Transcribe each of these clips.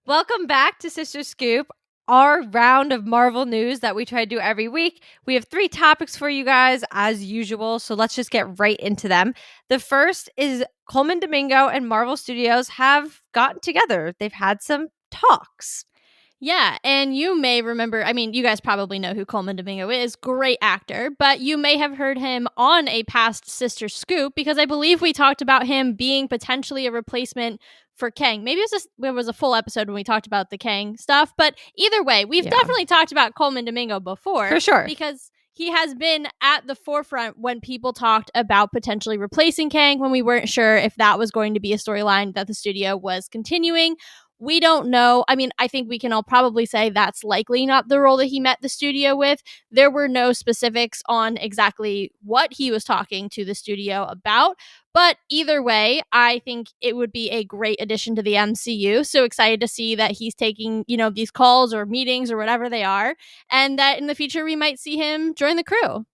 Welcome back to Sister Scoop, our round of Marvel news that we try to do every week. We have 3 topics for you guys, as usual, so let's just get right into them. The first is Colman, Domingo, and Marvel Studios have gotten together. They've had some talks. Yeah, and you may remember, you guys probably know who Colman Domingo is, great actor, but you may have heard him on a past Sister Scoop because I believe we talked about him being potentially a replacement for Kang. Maybe it was a full episode when we talked about the Kang stuff, but either way, we've definitely talked about Colman Domingo before. For sure. Because he has been at the forefront when people talked about potentially replacing Kang when we weren't sure if that was going to be a storyline that the studio was continuing. We don't know. I think we can all probably say that's likely not the role that he met the studio with. There were no specifics on exactly what he was talking to the studio about. But either way, I think it would be a great addition to the MCU. So excited to see that he's taking, these calls or meetings or whatever they are, and that in the future we might see him join the crew.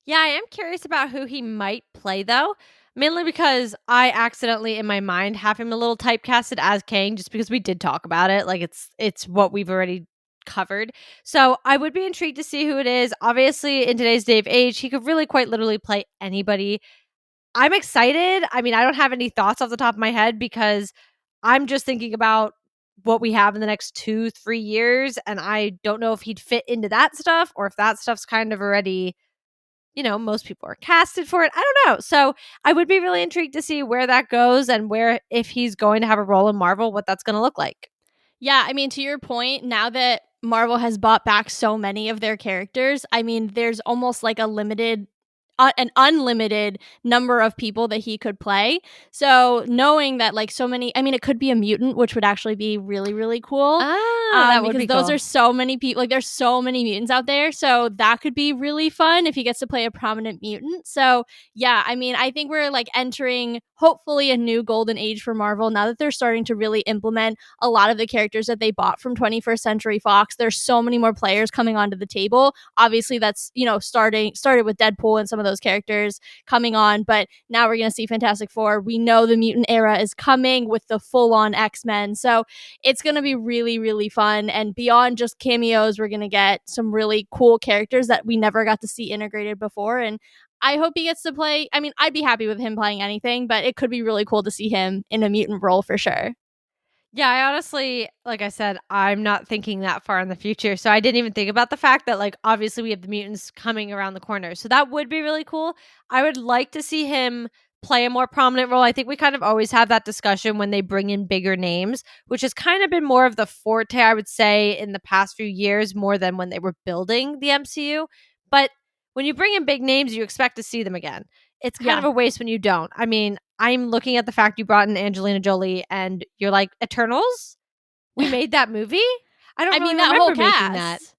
Yeah, I am curious about who he might play, though. Mainly because I accidentally, in my mind, have him a little typecasted as Kang, just because we did talk about it. Like, it's what we've already covered. So I would be intrigued to see who it is. Obviously, in today's day of age, he could really quite literally play anybody. I'm excited. I don't have any thoughts off the top of my head because I'm just thinking about what we have in the next 2-3 years, and I don't know if he'd fit into that stuff or if that stuff's kind of already, most people are casted for it. I don't know. So I would be really intrigued to see where that goes and where, if he's going to have a role in Marvel, what that's going to look like. Yeah, to your point, now that Marvel has bought back so many of their characters, there's almost like an unlimited number of people that he could play. So knowing that like so many, it could be a mutant, which would actually be really, really cool. That would because be those cool. are so many people. Like there's so many mutants out there. So that could be really fun if he gets to play a prominent mutant. So yeah, I think we're like entering hopefully a new golden age for Marvel now that they're starting to really implement a lot of the characters that they bought from 21st Century Fox. There's so many more players coming onto the table. Obviously that's, started with Deadpool and some of those characters coming on, but now we're going to see Fantastic Four. We know the mutant era is coming with the full-on X-Men. So it's going to be really, really fun. And beyond just cameos, we're going to get some really cool characters that we never got to see integrated before. And I hope he gets to play. I'd be happy with him playing anything, but it could be really cool to see him in a mutant role for sure. Yeah, I honestly, like I said, I'm not thinking that far in the future. So I didn't even think about the fact that, like, obviously we have the mutants coming around the corner. So that would be really cool. I would like to see him play a more prominent role. I think we kind of always have that discussion when they bring in bigger names, which has kind of been more of the forte, I would say, in the past few years, more than when they were building the MCU. But when you bring in big names, you expect to see them again. It's kind of a waste when you don't. I'm looking at the fact you brought in Angelina Jolie and you're like, Eternals? We made that movie? I don't really that remember whole making cast. that.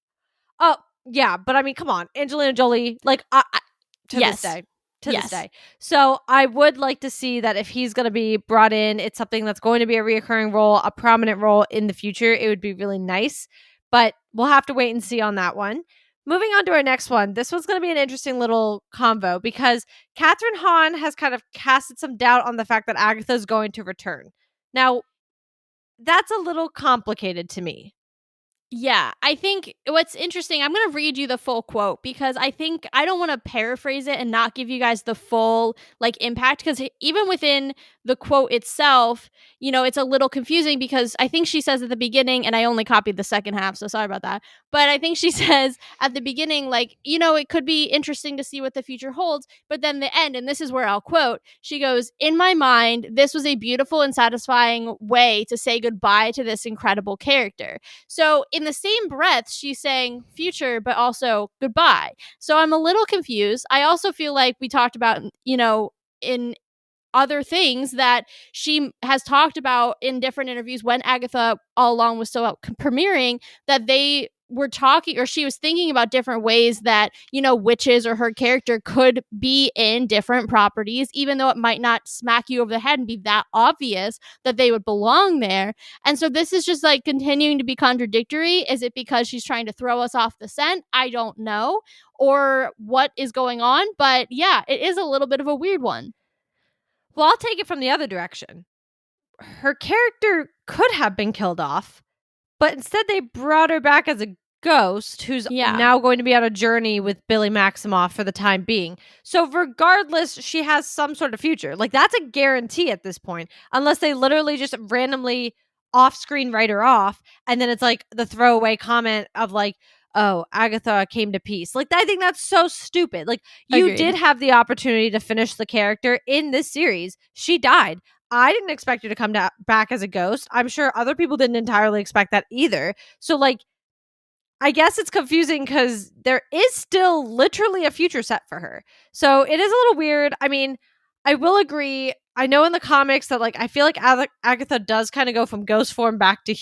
Oh, yeah, but come on. Angelina Jolie, like, to Yes. this day. So I would like to see that if he's going to be brought in, it's something that's going to be a reoccurring role, a prominent role in the future. It would be really nice, but we'll have to wait and see on that one. Moving on to our next one. This one's going to be an interesting little convo because Kathryn Hahn has kind of casted some doubt on the fact that Agatha is going to return. Now, that's a little complicated to me. Yeah, I think what's interesting, I'm going to read you the full quote because I think I don't want to paraphrase it and not give you guys the full like impact because even within the quote itself, it's a little confusing because I think she says at the beginning, and I only copied the second half, so sorry about that. But I think she says at the beginning, like, it could be interesting to see what the future holds. But then the end, and this is where I'll quote, she goes, "In my mind, this was a beautiful and satisfying way to say goodbye to this incredible character." So in the same breath, she's saying future, but also goodbye. So I'm a little confused. I also feel like we talked about, in other things that she has talked about in different interviews when Agatha all along was still out premiering, that they were talking, or she was thinking about different ways that, witches or her character could be in different properties, even though it might not smack you over the head and be that obvious that they would belong there. And so this is just like continuing to be contradictory. Is it because she's trying to throw us off the scent? I don't know. Or what is going on? But yeah, it is a little bit of a weird one. Well, I'll take it from the other direction. her character could have been killed off, but instead they brought her back as a ghost who's Yeah, now going to be on a journey with Billy Maximoff for the time being. So regardless, she has some sort of future. Like that's a guarantee at this point, unless they literally just randomly off-screen write her off, and then it's like the throwaway comment of like, "Oh, Agatha came to peace." Like I think that's so stupid. Like you did agreed. have the opportunity to finish the character in this series. She died. I didn't expect her to come back as a ghost. I'm sure other people didn't entirely expect that either. So like I guess it's confusing because there is still literally a future set for her. So it is a little weird. I mean, I will agree. I know in the comics that like I feel like Agatha does kind of go from ghost form back to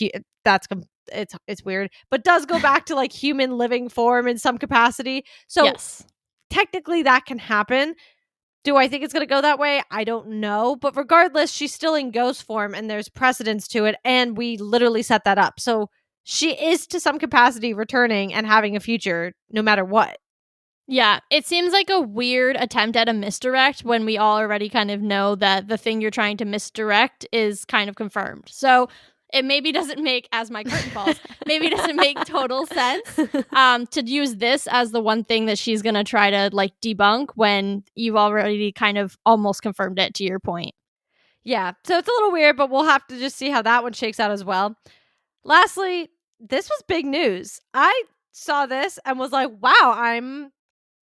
it's weird, but does go back to like human living form in some capacity. So Yes. technically that can happen. Do I think it's going to go that way? I don't know. But regardless, she's still in ghost form and there's precedence to it. And we literally set that up. So she is to some capacity returning and having a future no matter what. Yeah, it seems like a weird attempt at a misdirect when we all already kind of know that the thing you're trying to misdirect is kind of confirmed. So it maybe doesn't make, as my curtain falls, maybe doesn't make total sense to use this as the one thing that she's going to try to like debunk when you've already kind of almost confirmed it, to your point. Yeah. So it's a little weird, but we'll have to just see how that one shakes out as well. Lastly, this was big news. I saw this and was like, wow,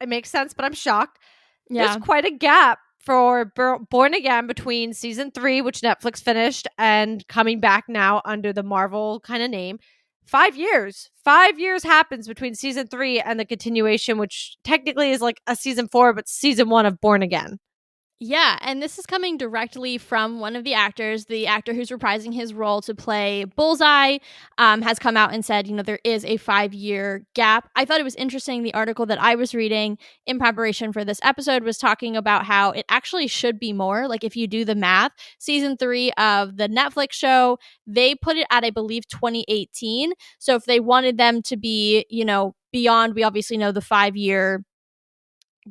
it makes sense, but I'm shocked. There's Yeah. quite a gap for Born Again between season 3, which Netflix finished, and coming back now under the Marvel kind of name. 5 years. 5 years happens between season 3 and the continuation, which technically is like a season 4, but season 1 of Born Again. Yeah, and this is coming directly from one of the actors. The actor who's reprising his role to play Bullseye has come out and said, there is a 5-year gap. I thought it was interesting. The article that I was reading in preparation for this episode was talking about how it actually should be more. Like, if you do the math, season 3 of the Netflix show, they put it at, I believe, 2018. So if they wanted them to be, beyond, we obviously know the 5-year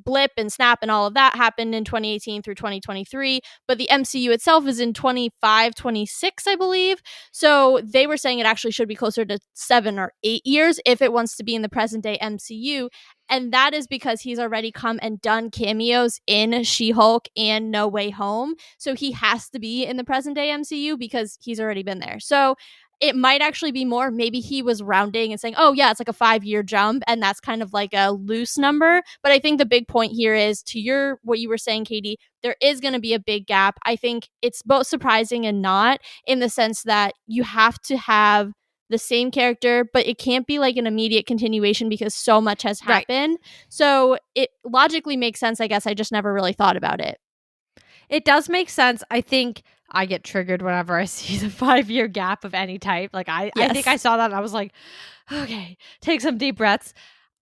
blip and snap and all of that happened in 2018 through 2023, but the MCU itself is in 25, 26, I believe. So they were saying it actually should be closer to 7 or 8 years if it wants to be in the present day MCU. And that is because he's already come and done cameos in She-Hulk and No Way Home. So he has to be in the present day MCU because he's already been there. So it might actually be more. Maybe he was rounding and saying, oh, yeah, it's like a 5-year jump. And that's kind of like a loose number. But I think the big point here is to what you were saying, Katie, there is going to be a big gap. I think it's both surprising and not, in the sense that you have to have the same character, but it can't be like an immediate continuation because so much has Right. happened. So it logically makes sense. I guess I just never really thought about it. It does make sense. I think I get triggered whenever I see the 5-year gap of any type. Like I think I Yes. saw that and I was like, okay, take some deep breaths.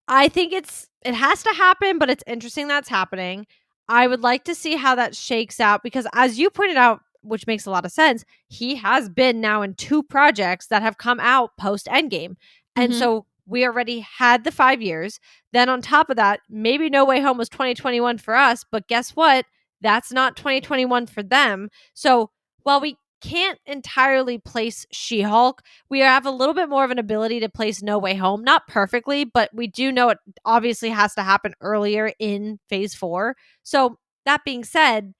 I think it has to happen, but it's interesting that's happening. I would like to see how that shakes out because as you pointed out, which makes a lot of sense, he has been now in 2 projects that have come out post Endgame. And Mm-hmm. so we already had the 5 years. Then on top of that, maybe No Way Home was 2021 for us, but guess what? That's not 2021 for them. So while we can't entirely place She-Hulk, we have a little bit more of an ability to place No Way Home. Not perfectly, but we do know it obviously has to happen earlier in phase 4. So that being said,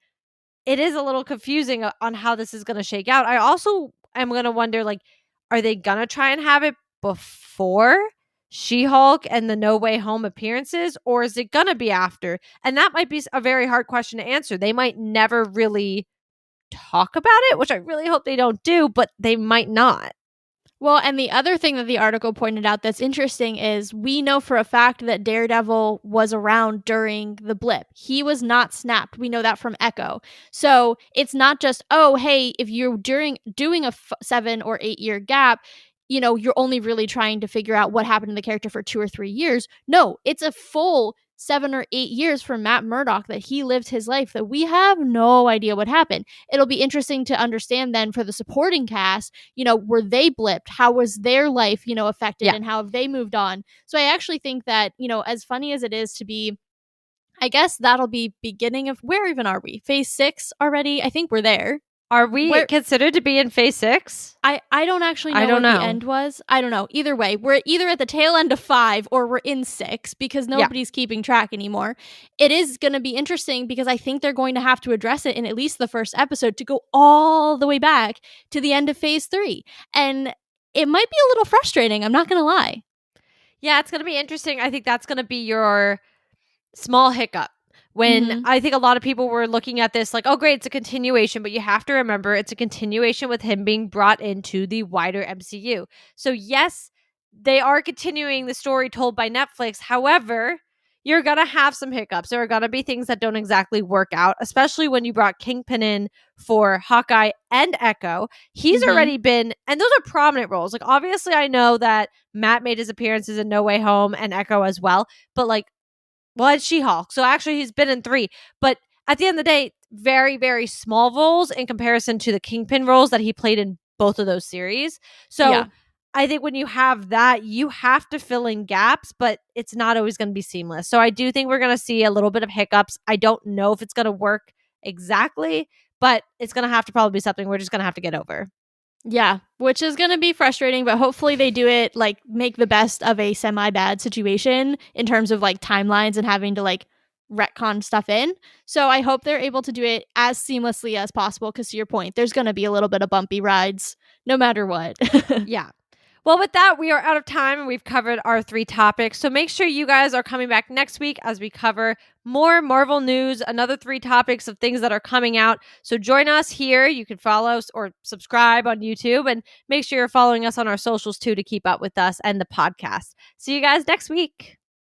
it is a little confusing on how this is going to shake out. I also am going to wonder, like, are they going to try and have it before She-Hulk and the No Way Home appearances, or is it going to be after? And that might be a very hard question to answer. They might never really talk about it, which I really hope they don't do, but they might not. Well, and the other thing that the article pointed out that's interesting is we know for a fact that Daredevil was around during the blip. He was not snapped. We know that from Echo. So it's not just, oh, hey, if you're doing a 7 or 8 year gap, you're only really trying to figure out what happened to the character for 2 or 3 years. No, it's a full 7 or 8 years for Matt Murdock that he lived his life that we have no idea what happened. It'll be interesting to understand then for the supporting cast, were they blipped? How was their life, affected, Yeah. and how have they moved on? So I actually think that, as funny as it is to be, I guess that'll be beginning of, where even are we? Phase 6 already? I think we're there. Are we Where considered to be in phase 6? I don't actually I know don't what the know. end was. I don't know. Either way, we're either at the tail end of 5 or we're in 6 because Yeah. nobody's keeping track anymore. It is going to be interesting because I think they're going to have to address it in at least the first episode to go all the way back to the end of phase 3. And it might be a little frustrating, I'm not going to lie. Yeah, it's going to be interesting. I think that's going to be your small hiccup. When Mhm. I think a lot of people were looking at this like, oh, great, it's a continuation. But you have to remember it's a continuation with him being brought into the wider MCU. So, yes, they are continuing the story told by Netflix. However, you're going to have some hiccups. There are going to be things that don't exactly work out, especially when you brought Kingpin in for Hawkeye and Echo. He's Mhm. already been, and those are prominent roles. Like, obviously, I know that Matt made his appearances in No Way Home and Echo as well. But like, well, it's She-Hulk. So actually he's been in 3. But at the end of the day, very, very small roles in comparison to the Kingpin roles that he played in both of those series. So Yeah. I think when you have that, you have to fill in gaps, but it's not always going to be seamless. So I do think we're going to see a little bit of hiccups. I don't know if it's going to work exactly, but it's going to have to probably be something we're just going to have to get over. Yeah, which is going to be frustrating, but hopefully they do it like make the best of a semi bad situation in terms of like timelines and having to like retcon stuff in. So I hope they're able to do it as seamlessly as possible because to your point, there's going to be a little bit of bumpy rides no matter what. Yeah. Well, with that, we are out of time and we've covered our 3 topics. So make sure you guys are coming back next week as we cover more Marvel news, another 3 topics of things that are coming out. So join us here. You can follow us or subscribe on YouTube and make sure you're following us on our socials too to keep up with us and the podcast. See you guys next week.